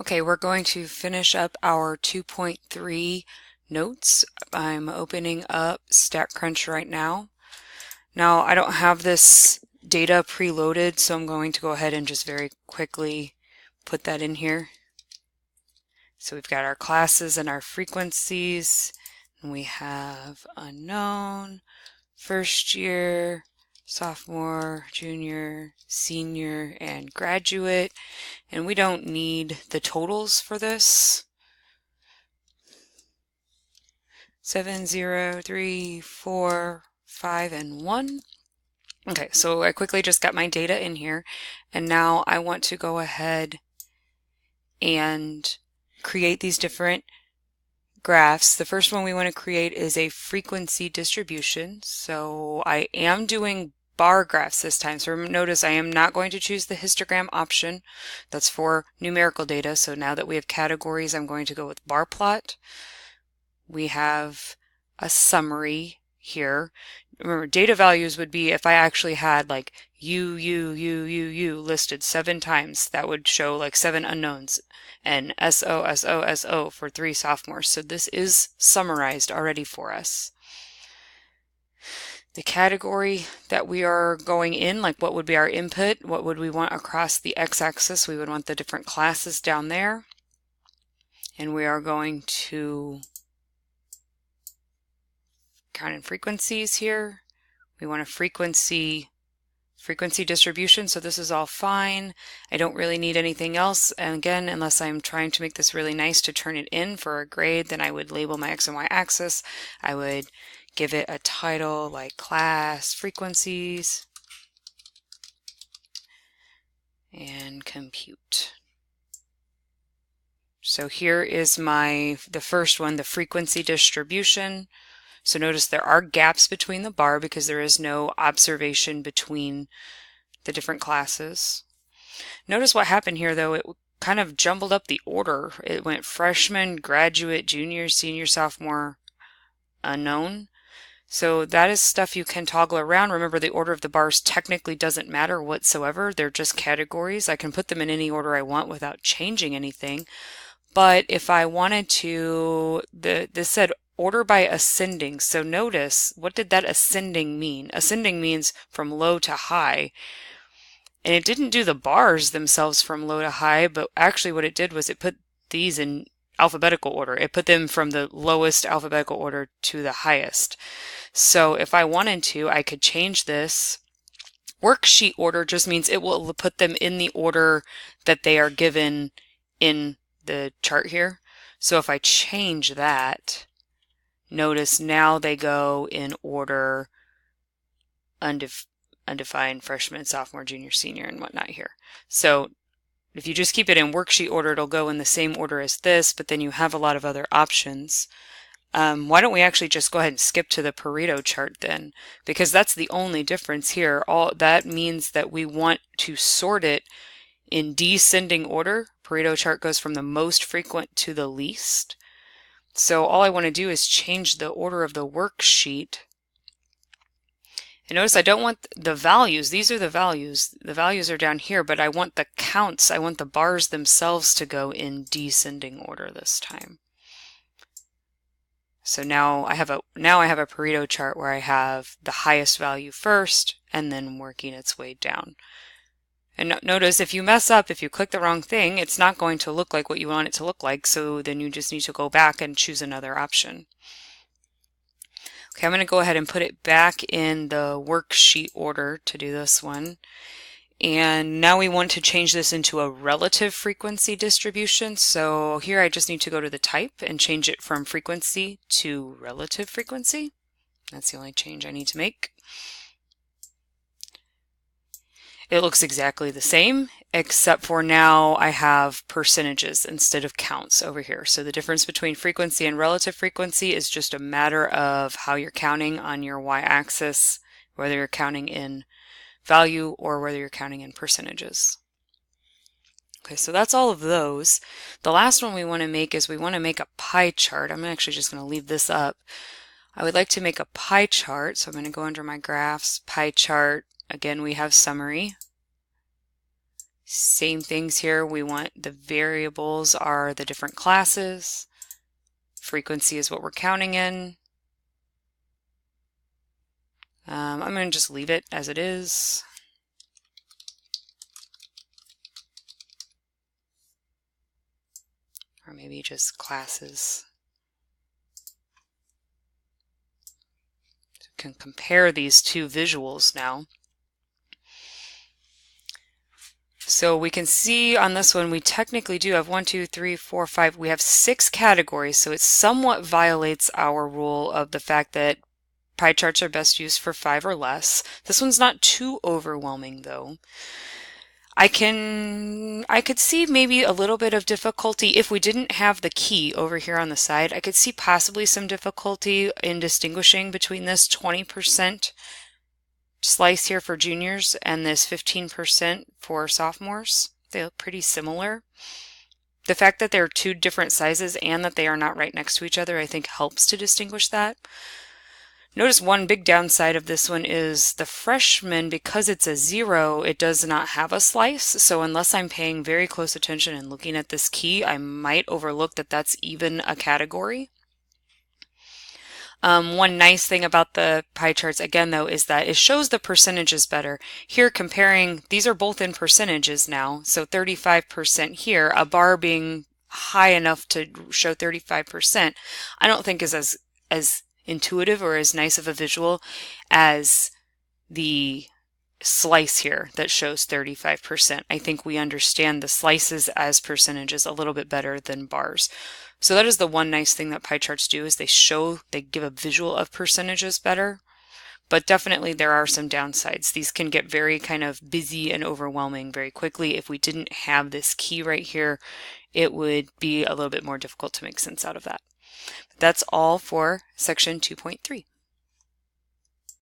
Okay, we're going to finish up our 2.3 notes. I'm opening up StatCrunch right now. Now, I don't have this data preloaded, so I'm going to go ahead and just very quickly put that in here. So we've got our classes and our frequencies, and we have unknown, first year, sophomore, junior, senior, and graduate. And we don't need the totals for this. 7, 0, 3, 4, 5, and 1. Okay, so I quickly just got my data in here, and now I want to go ahead and create these different graphs. The first one we want to create is a frequency distribution. So I am doing bar graphs this time. So notice I am not going to choose the histogram option. That's for numerical data. So now that we have categories, I'm going to go with bar plot. We have a summary here. Remember, data values would be if I actually had like U listed 7 times, that would show like 7 unknowns, and SO for 3 sophomores. So this is summarized already for us. The category that we are going in, like what would be our input, what would we want across the x-axis, we would want the different classes down there. And we are going to count in frequencies here. We want a frequency distribution, so this is all fine. I don't really need anything else, and again, unless I'm trying to make this really nice to turn it in for a grade, then I would label my x and y axis. I would give it a title like class frequencies and compute. So here is the first one, the frequency distribution. So notice there are gaps between the bar because there is no observation between the different classes. Notice what happened here though, it kind of jumbled up the order. It went freshman, graduate, junior, senior, sophomore, unknown. So that is stuff you can toggle around. Remember, the order of the bars technically doesn't matter whatsoever. They're just categories. I can put them in any order I want without changing anything. But if I wanted to, this said order by ascending. So notice, what did that ascending mean? Ascending means from low to high. And it didn't do the bars themselves from low to high, but actually what it did was it put these in alphabetical order. It put them from the lowest alphabetical order to the highest. So if I wanted to, I could change this. Worksheet order just means it will put them in the order that they are given in the chart here. So if I change that, notice now they go in order undefined, freshman, sophomore, junior, senior, and whatnot here. So if you just keep it in worksheet order, it'll go in the same order as this, but then you have a lot of other options. Why don't we actually just go ahead and skip to the Pareto chart then? Because that's the only difference here. All that means that we want to sort it in descending order. Pareto chart goes from the most frequent to the least. So all I want to do is change the order of the worksheet. And notice I don't want the values. These are the values. The values are down here, but I want the counts. I want the bars themselves to go in descending order this time. So now I have a Pareto chart where I have the highest value first and then working its way down. And notice if you mess up, if you click the wrong thing, it's not going to look like what you want it to look like, so then you just need to go back and choose another option. Okay, I'm going to go ahead and put it back in the worksheet order to do this one. And now we want to change this into a relative frequency distribution. So here I just need to go to the type and change it from frequency to relative frequency. That's the only change I need to make. It looks exactly the same, except for now I have percentages instead of counts over here. So the difference between frequency and relative frequency is just a matter of how you're counting on your y-axis, whether you're counting in value or whether you're counting in percentages. Okay, so that's all of those. The last one we want to make is we want to make a pie chart. I'm actually just going to leave this up. I would like to make a pie chart, so I'm going to go under my graphs, pie chart. Again, we have summary. Same things here. We want the variables are the different classes. Frequency is what we're counting in. I'm going to just leave it as it is. Or maybe just classes. So we can compare these two visuals now. So we can see on this one, we technically do have 1, 2, 3, 4, 5. We have 6 categories, so it somewhat violates our rule of the fact that pie charts are best used for 5 or less. This one's not too overwhelming though. I could see maybe a little bit of difficulty if we didn't have the key over here on the side. I could see possibly some difficulty in distinguishing between this 20% slice here for juniors and this 15% for sophomores. They look pretty similar. The fact that they're two different sizes and that they are not right next to each other, I think helps to distinguish that. Notice one big downside of this one is the freshman, because it's a 0, it does not have a slice. So unless I'm paying very close attention and looking at this key, I might overlook that that's even a category. One nice thing about the pie charts, again, though, is that it shows the percentages better. Here, comparing, these are both in percentages now. So 35% here, a bar being high enough to show 35%, I don't think is as intuitive or as nice of a visual as the slice here that shows 35%. I think we understand the slices as percentages a little bit better than bars. So that is the one nice thing that pie charts do, is they give a visual of percentages better. But definitely there are some downsides. These can get very kind of busy and overwhelming very quickly. If we didn't have this key right here, it would be a little bit more difficult to make sense out of that. That's all for section 2.3.